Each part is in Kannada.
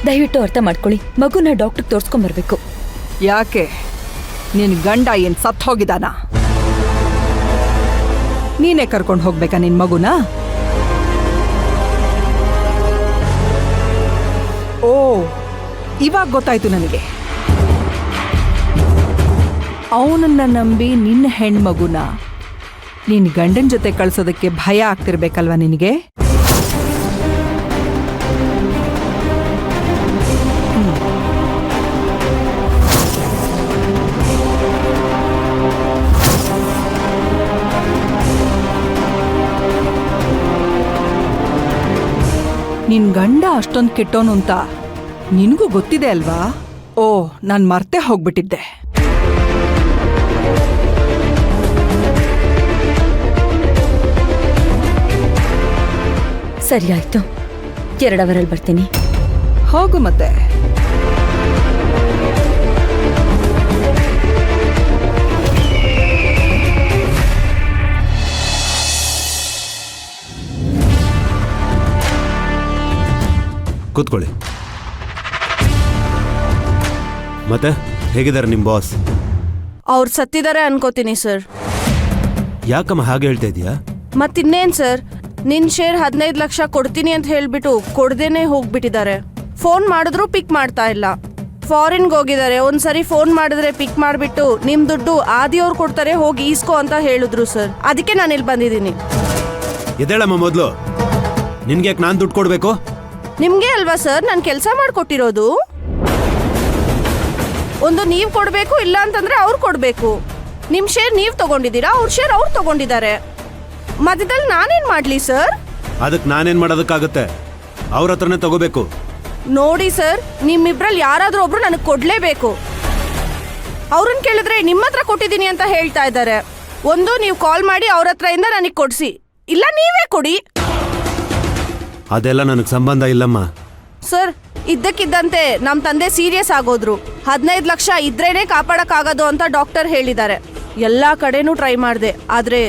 ದಯವಿಟ್ಟು ಅರ್ಥ ಮಾಡ್ಕೊಳ್ಳಿ, ಮಗುನ ಡಾಕ್ಟರ್ ತೋರ್ಸ್ಕೊಂಬರ್ಬೇಕು. ಯಾಕೆ ನಿನ್ ಗಂಡ ಏನ್ ಸತ್ ಹೋಗಿದಾನ? ನೀನೇ ಕರ್ಕೊಂಡು ಹೋಗ್ಬೇಕಾ ನಿನ್ ಮಗುನ? ಓ, ಇವಾಗ ಗೊತ್ತಾಯ್ತು ನನಗೆ. ಅವನನ್ನ ನಂಬಿ ನಿನ್ನ ಹೆಣ್ಮಗುನ ನಿನ್ ಗಂಡನ ಜೊತೆ ಕಳ್ಸೋದಕ್ಕೆ ಭಯ ಆಗ್ತಿರ್ಬೇಕಲ್ವಾ ನಿನಗೆ? ನಿನ್ ಗಂಡ ಅಷ್ಟೊಂದು ಕೆಟ್ಟೋನು ಅಂತ ನಿನಗೂ ಗೊತ್ತಿದೆ ಅಲ್ವಾ? ಓ, ನಾನ್ ಮರ್ತೆ ಹೋಗ್ಬಿಟ್ಟಿದ್ದೆ. ಸರಿ ಆಯ್ತು, 2 ಅವರಲ್ಲಿ ಬರ್ತೀನಿ. ಹೋಗು ಮತ್ತೆ. ಕೂತ್ಕೊಳ್ಳಿ. ಮತ್ತೆ ಹೇಗಿದ್ದಾರೆ ನಿಮ್ಮ ಬಾಸ್? ಅವ್ರು ಸತ್ತಿದ್ದಾರೆ ಅನ್ಕೋತೀನಿ ಸರ್. ಯಾಕಮ್ಮ ಹಾಗೆ ಹೇಳ್ತಾ ಇದೀಯಾ? ಮತ್ತಿನ್ನೇನ್ ಸರ್, ನಿನ್ ಶೇರ್ 15 ಲಕ್ಷ ಕೊಡ್ತೀನಿ ಅಂತ ಹೇಳ್ಬಿಟ್ಟು ಕೊಡ್ದೇನೆ ಹೋಗ್ಬಿಟ್ಟಿದ್ದಾರೆ. ಫೋನ್ ಮಾಡಿದ್ರು ಪಿಕ್ ಮಾಡ್ತಾ ಇಲ್ಲ. ಫಾರಿನ್ಗೆ ಹೋಗಿದ್ದಾರೆ. ಒಂದ್ಸರಿ ಫೋನ್ ಮಾಡಿದ್ರೆ ಪಿಕ್ ಮಾಡಿಬಿಟ್ಟು ನಿಮ್ ದುಡ್ಡು ಆದಿಯವ್ರು ಕೊಡ್ತಾರೆ, ಹೋಗಿ ಈಸ್ಕೋ ಅಂತ ಹೇಳಿದ್ರು ಸರ್. ಅದಕ್ಕೆ ನಾನು ಇಲ್ಲಿ ಬಂದಿದ್ದೀನಿ. ಎದ್ದೇಳಮ್ಮ ಮೊದಲು. ನಿನ್ಗೆ ಯಾಕೆ ನಾನು ದುಡ್ಡು ಕೊಡ್ಬೇಕು? ನಿಮ್ಗೆ ಅಲ್ವಾ ಸರ್ ನಾನು ಕೆಲಸ ಮಾಡ್ಕೊಟ್ಟಿರೋದು. ಒಂದು ನೀವ್ ಕೊಡ್ಬೇಕು, ಇಲ್ಲ ಅಂತಂದ್ರೆ ಅವ್ರು ಕೊಡ್ಬೇಕು. ನಿಮ್ ಶೇರ್ ನೀವ್ ತಗೊಂಡಿದ್ದೀರಾ, ಅವ್ರ ಶೇರ್ ಅವ್ರು ತಗೊಂಡಿದ್ದಾರೆ. ಮಧ್ಯದಲ್ಲಿ ನಾನೇನ್ ಮಾಡ್ಲಿ ಸರ್? ಅದಕ್ಕೆ ನಾನೇನ್ ಮಾಡೋದಕ್ಕಾಗುತ್ತೆ? ಅವ್ರ ಹತ್ರನೇ ತಗೋಬೇಕು. ನೋಡಿ ಸರ್, ನಿಮ್ಮಿಬ್ರಲ್ಲಿ ಯಾರಾದ್ರೂ ಒಬ್ರು ನನಗೆ ಕೊಡ್ಲೇಬೇಕು. ಅವ್ರನ್ನ ಕೇಳಿದ್ರೆ ನಿಮ್ಮ ಹತ್ರ ಕೊಟ್ಟಿದ್ದೀನಿ ಅಂತ ಹೇಳ್ತಾ ಇದ್ದಾರೆ. ಒಂದು ನೀವು ಕಾಲ್ ಮಾಡಿ ಅವ್ರ ಹತ್ರ ಇಂದ ನನಗೆ ಕೊಡ್ಸಿ, ಇಲ್ಲ ನೀವೇ ಕೊಡಿ. ಅದೆಲ್ಲ ನನಗೆ ಸಂಬಂಧ ಇಲ್ಲಮ್ಮ. ಸರ್, ಇದ್ದಕ್ಕಿದ್ದಂತೆ ನಮ್ಮ ತಂದೆ ಸೀರಿಯಸ್ ಆಗೋದ್ರು. 15 ಲಕ್ಷ ಇದ್ರೇನೆ ಕಾಪಾಡಕ್ಕಾಗೋದು ಅಂತ ಡಾಕ್ಟರ್ ಹೇಳಿದ್ದಾರೆ. ಎಲ್ಲಾ ಕಡೆನೂ ಟ್ರೈ ಮಾಡಿದೆ, ಆದ್ರೆ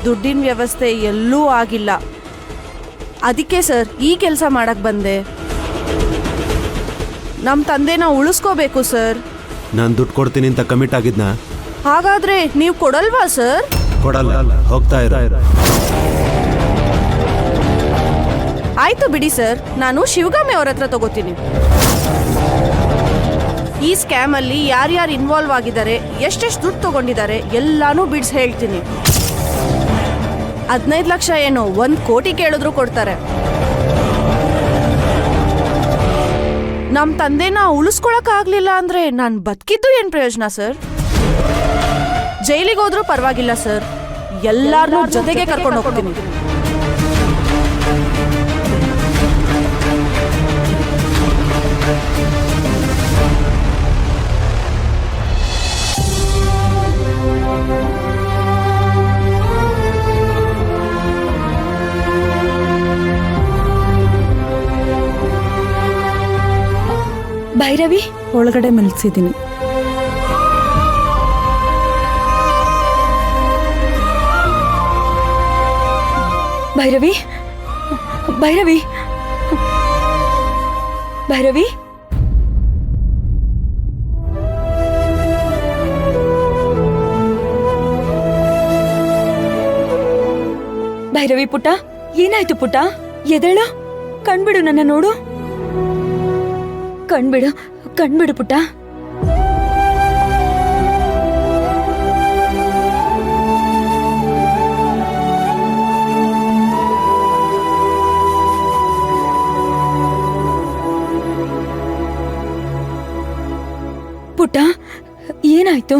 ದುಡ್ಡಿನ ವ್ಯವಸ್ಥೆ ಎಲ್ಲೂ ಆಗಿಲ್ಲ. ಅದಕ್ಕೆ ಸರ್ ಈ ಕೆಲಸ ಮಾಡಕ್ ಬಂದೆ. ನಮ್ಮ ತಂದೆನ ಉಳಿಸ್ಕೋಬೇಕು ಸರ್. ನಾನು ದುಡ್ಡು ಕೊಡ್ತೀನಿ ಅಂತ ಕಮಿಟ್ ಆಗಿದ್ನ? ಹಾಗಾದ್ರೆ ನೀವು ಕೊಡಲ್ವಾ ಸರ್? ಕೊಡಲ್ಲ, ಹೋಗ್ತಾ ಇರ. ಆಯ್ತು ಬಿಡಿ ಸರ್, ನಾನು ಶಿವಗಾಮಿ ಅವ್ರ ಹತ್ರ ತಗೋತೀನಿ. ಈ ಸ್ಕ್ಯಾಮ್ ಅಲ್ಲಿ ಯಾರ್ಯಾರು ಇನ್ವಾಲ್ವ್ ಆಗಿದ್ದಾರೆ, ಎಷ್ಟೆಷ್ಟು ದುಡ್ಡು ತಗೊಂಡಿದ್ದಾರೆ ಎಲ್ಲಾನು ಬಿಡ್ಸ್ ಹೇಳ್ತೀನಿ. 15 ಲಕ್ಷ ಏನು 1 ಕೋಟಿ ಕೇಳಿದ್ರು ಕೊಡ್ತಾರೆ. ನಮ್ ತಂದೆನ ಉಳಿಸ್ಕೊಳಕ್ ಆಗ್ಲಿಲ್ಲ ಅಂದ್ರೆ ನಾನ್ ಬದುಕಿದ್ದು ಏನ್ ಪ್ರಯೋಜನ ಸರ್? ಜೈಲಿಗೆ ಹೋದ್ರೂ ಪರವಾಗಿಲ್ಲ ಸರ್, ಎಲ್ಲಾರನ್ನೂ ಜೊತೆಗೆ ಕರ್ಕೊಂಡು ಹೋಗ್ತೀನಿ. ಭೈರವಿ, ಒಳಗಡೆ ಮಲಗಿಸಿದ್ದೀನಿ. ಭೈರವಿ, ಭೈರವಿ, ಭೈರವಿ, ಭೈರವಿ ಪುಟ್ಟ, ಏನಾಯ್ತು ಪುಟ್ಟ? ಎದೇಳ, ಕಣ್ಬಿಡು, ನನ್ನ ನೋಡು. ಕಣ್ಬಿಡು, ಕಣ್ಬಿಡು ಪುಟ್ಟ. ಪುಟ್ಟ, ಏನಾಯ್ತು?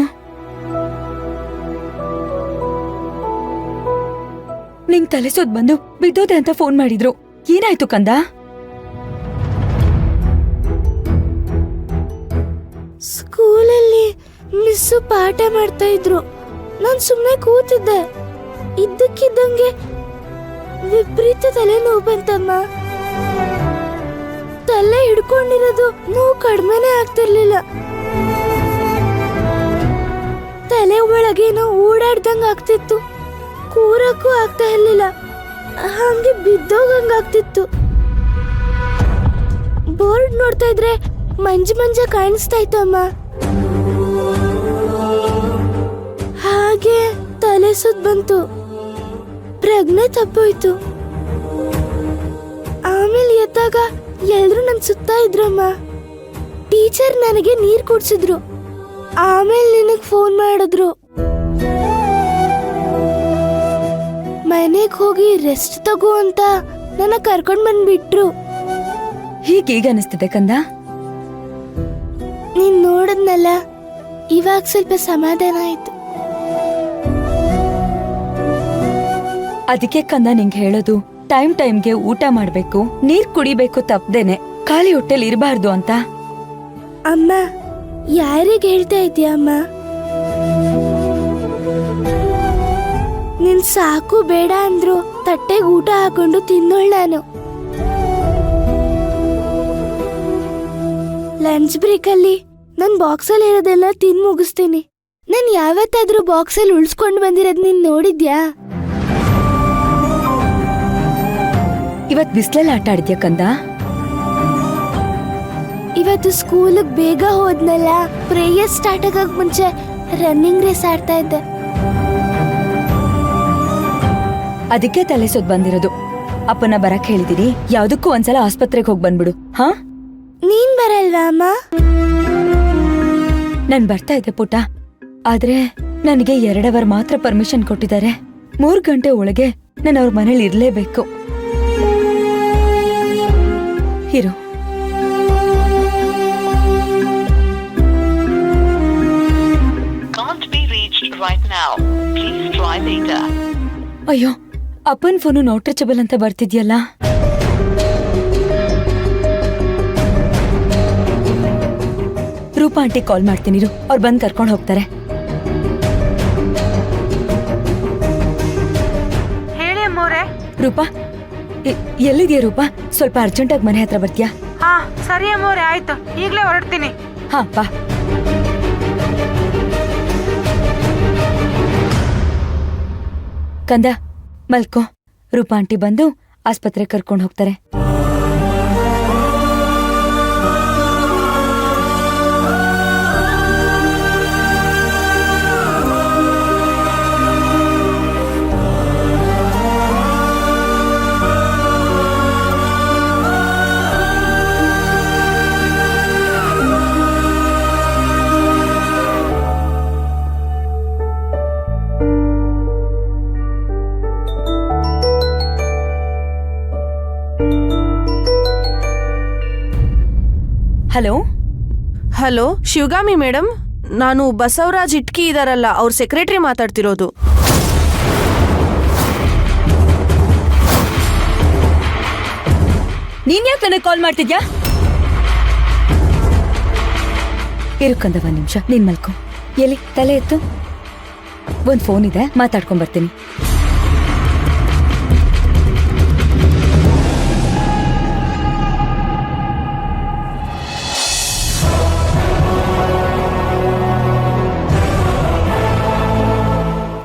ನಿಂಗ್ ತಲೆಸೋದ್ ಬಂದು ಬಿದ್ದೋದೆ ಅಂತ ಫೋನ್ ಮಾಡಿದ್ರು. ಏನಾಯ್ತು ಕಂದ? ಸ್ಕೂಲಲ್ಲಿ ಮಿಸ್ಸು ಪಾಠ ಮಾಡ್ತಾ ಇದ್ರು. ನಾನು ಸುಮ್ಮನೆ ಕೂತಿದ್ದೆ. ಇದ್ದಕ್ಕಿದ್ದಂಗೆ ವಿಪರೀತ ತಲೆ ನೋವು ಬಂತಮ್ಮ. ತಲೆ ಹಿಡ್ಕೊಂಡಿರೋದು ನೋವು ಕಡಿಮೆನೇ ಆಗ್ತಿರ್ಲಿಲ್ಲ. ತಲೆ ಒಳಗೇನೋ ಓಡಾಡ್ದಂಗ ಆಗ್ತಿತ್ತು. ಕೂರಕ್ಕೂ ಆಗ್ತಾ ಇರ್ಲಿಲ್ಲ. ಹಂಗೆ ಬಿದ್ದೋಗಂಗಾಗ್ತಿತ್ತು. ಬೋರ್ಡ್ ನೋಡ್ತಾ ಇದ್ರೆ ಮಂಜ ಕಾಣಿಸ್ತಾ ಇತ್ತು ಅಮ್ಮ. ಹಾಗೆ ತಲೆ ಸುತ್ತ ಬಂತು, ಪ್ರಜ್ಞೆ ತಪ್ಪೋಯ್ತು. ಆಮೇಲೆ ಎದ್ದಾಗ ಎಲ್ರು ನನ್ ಸುತ್ತ ಇದ್ರಮ್ಮ. ಟೀಚರ್ ನನಗೆ ನೀರ್ ಕುಡ್ಸಿದ್ರು. ಆಮೇಲೆ ನಿನಗ್ ಫೋನ್ ಮಾಡಿದ್ರು. ಮನೆಗ್ ಹೋಗಿ ರೆಸ್ಟ್ ತಗೋ ಅಂತ ನನ್ನ ಕರ್ಕೊಂಡ್ ಬಂದ್ಬಿಟ್ರು. ಹೀಗೀಗ ಅನಿಸ್ತಿದೆ ಕಂದ? ನೀನ್ ನೋಡದ್ನಲ್ಲ, ಇವಾಗ ಸ್ವಲ್ಪ ಸಮಾಧಾನ ಆಯ್ತು. ಅದಕ್ಕೆ ಕಂದ ನಿಂಗೆ ಹೇಳೋದು, ಟೈಮ್ಗೆ ಊಟ ಮಾಡ್ಬೇಕು, ನೀರ್ ಕುಡಿಬೇಕು ತಪ್ಪದೇನೆ, ಖಾಲಿ ಹೊಟ್ಟೆಲಿ ಇರಬಾರ್ದು ಅಂತ. ಅಮ್ಮ, ಯಾರಿಗೆ ಹೇಳ್ತಾ ಇದೀಯ ಅಮ್ಮ? ನಿನ್ ಸಾಕು ಬೇಡ ಅಂದ್ರು ತಟ್ಟೆಗೆ ಊಟ ಹಾಕೊಂಡು ತಿನ್ನೋಳ್ ನಾನು. ಲಂಚ್ ಬ್ರೇಕ್ ಅಲ್ಲಿ ನನ್ ಬಾಕ್ಸಲ್ಲಿ ಇರೋದೆಲ್ಲ ತಿನ್ ಮುಗಿಸ್ತೀನಿ. ನಾನ್ ಯಾವತ್ತಾದ್ರೂ ಬಾಕ್ಸಲ್ಲಿ ಉಳ್ಸ್ಕೊಂಡ್ ಬಂದಿರೋದ್ ನೀನ್ ನೋಡಿದ್ಯಾ? ಇವತ್ ಬಿಸ್ಲಲ್ಲಿ ಆಟ ಆಡಿದ್ಯಾ ಕಂದ? ಇವತ್ತು ಸ್ಕೂಲಿಗೆ ಬೇಗ ಹೋದ್ನಲ್ಲ, ಪ್ರೇಯರ್ ಸ್ಟಾರ್ಟ್ ಆಗಕ್ ಮುಂಚೆ ರನ್ನಿಂಗ್ ರೇಸ್ ಆಡ್ತಾ ಇದ್ದೆ. ಅದಕ್ಕೆ ತಲೆ ಸುತ್ತ ಬಂದಿರೋದು. ಅಪ್ಪನ ಬರಕ್ ಹೇಳಿದೀನಿ, ಯಾವ್ದಕ್ಕೂ ಒಂದ್ಸಲ ಆಸ್ಪತ್ರೆಗೆ ಹೋಗಿ ಬಂದ್ಬಿಡು. ಹಾ, ನೀನ್ ಬರಲ್ವಾ ಅಮ್ಮ? ನಾನ್ ಬರ್ತಾ ಇದ್ದೆ ಪುಟ, ಆದ್ರೆ ನನಗೆ 2 ಅವರ್ ಮಾತ್ರ ಪರ್ಮಿಷನ್ ಕೊಟ್ಟಿದ್ದಾರೆ. 3 ಗಂಟೆ ಒಳಗೆ ನಾನು ಅವ್ರ ಮನೇಲಿ ಇರ್ಲೇಬೇಕು. ಇರು. Can't be reached right now. Please try later. ಅಯ್ಯೋ, ಅಪ್ಪನ್ ಫೋನು ನಾಟ್ ರೀಚಬಲ್ ಅಂತ ಬರ್ತಿದ್ಯಲ್ಲ. ರೂಪಾ ಆಂಟಿ ಕಾಲ್ ಮಾಡ್ತೀನಿ, ಅವ್ರು ಬಂದ್ ಕರ್ಕೊಂಡು ಹೋಗ್ತಾರೆ. ಹೇಳಿ ಅಮ್ಮೋರೆ. ರೂಪಾ, ಎಲ್ಲಿದ್ಯಾ ರೂಪಾ? ಸ್ವಲ್ಪ ಅರ್ಜೆಂಟಾಗಿ ಮನೆ ಹತ್ರ ಬರ್ತೀಯಾ? ಹಾ ಸರಿ ಅಮ್ಮೋರೆ, ಆಯ್ತು, ಈಗ್ಲೇ ಹೊರಡ್ತೀನಿ. ಹಾ ಬಾ. ಕಂದ ಮಲ್ಕೋ, ರೂಪಾ ಆಂಟಿ ಬಂದು ಆಸ್ಪತ್ರೆ ಕರ್ಕೊಂಡು ಹೋಗ್ತಾರೆ. ಹಲೋ ಹಲೋ, ಶಿವಗಾಮಿ ಮೇಡಮ್, ನಾನು ಬಸವರಾಜ್ ಇಟ್ಕಿ ಇದಾರಲ್ಲ, ಅವ್ರ ಸೆಕ್ರೆಟರಿ ಮಾತಾಡ್ತಿರೋದು. ನೀನ್ ಯಾಕೆ ನನಗೆ ಕಾಲ್ ಮಾಡ್ತಿದ್ಯಾ? ಇರುಕಂದ 1 ನಿಮಿಷ, ನೀನ್ ಮಲ್ಕೋ. ಎಲ್ಲಿ ತಲೆ ಎತ್ತು, ಒಂದ್ ಫೋನ್ ಇದೆ, ಮಾತಾಡ್ಕೊಂಡ್ ಬರ್ತೀನಿ.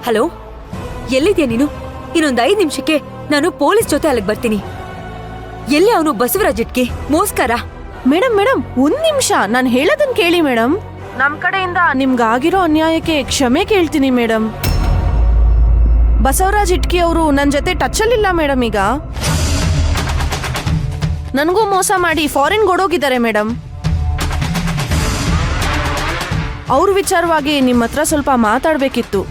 ಹಲೋ, ಎಲ್ಲಿದ್ಯಾ ನೀನು? ಇನ್ನೊಂದ್ 5 ನಿಮಿಷಕ್ಕೆ ನಾನು ಪೊಲೀಸ್ ಜೊತೆ ಅಲ್ಲಿಗೆ ಬರ್ತೀನಿ. ಎಲ್ಲಿ ಅವನು ಬಸವರಾಜ್ ಇಟ್ಕಿ ಮೋಸ್ಕರ? ಮೇಡಮ್ ಮೇಡಮ್, 1 ನಿಮಿಷ, ನಾನು ಹೇಳೋದನ್ನ ಕೇಳಿ ಮೇಡಮ್. ನಮ್ ಕಡೆಯಿಂದ ನಿಮ್ಗಾಗಿರೋ ಅನ್ಯಾಯಕ್ಕೆ ಕ್ಷಮೆ ಕೇಳ್ತೀನಿ ಮೇಡಮ್. ಬಸವರಾಜ್ ಇಟ್ಕಿ ಅವರು ನನ್ನ ಜೊತೆ ಟಚ್ಚಲ್ಲಿಲ್ಲ ಮೇಡಮ್. ಈಗ ನನಗೂ ಮೋಸ ಮಾಡಿ ಫಾರಿನ್ ಓಡೋಗಿದ್ದಾರೆ ಮೇಡಮ್. ಅವ್ರ ವಿಚಾರವಾಗಿ ನಿಮ್ಮ ಹತ್ರ ಸ್ವಲ್ಪ ಮಾತಾಡ್ಬೇಕಿತ್ತು.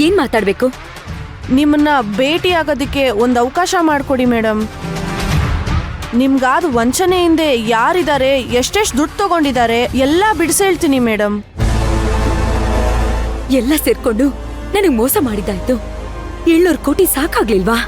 ಏನ್ ಮಾತಾಡ್ಬೇಕು? ನಿಮ್ಮನ್ನ ಭೇಟಿ ಆಗೋದಕ್ಕೆ ಒಂದು ಅವಕಾಶ ಮಾಡಿಕೊಡಿ ಮೇಡಮ್. ನಿಮ್ಗಾದ ವಂಚನೆ ಹಿಂದೆ ಯಾರಿದ್ದಾರೆ, ಎಷ್ಟೆಷ್ಟು ದುಡ್ಡು ತಗೊಂಡಿದ್ದಾರೆ ಎಲ್ಲ ಬಿಡಿಸೇಳ್ತೀನಿ ಮೇಡಮ್. ಎಲ್ಲ ಸೇರ್ಕೊಂಡು ನನಗ್ ಮೋಸ ಮಾಡಿದ್ದಾಯ್ತು. 700 ಕೋಟಿ ಸಾಕಾಗ್ಲಿಲ್ವಾ?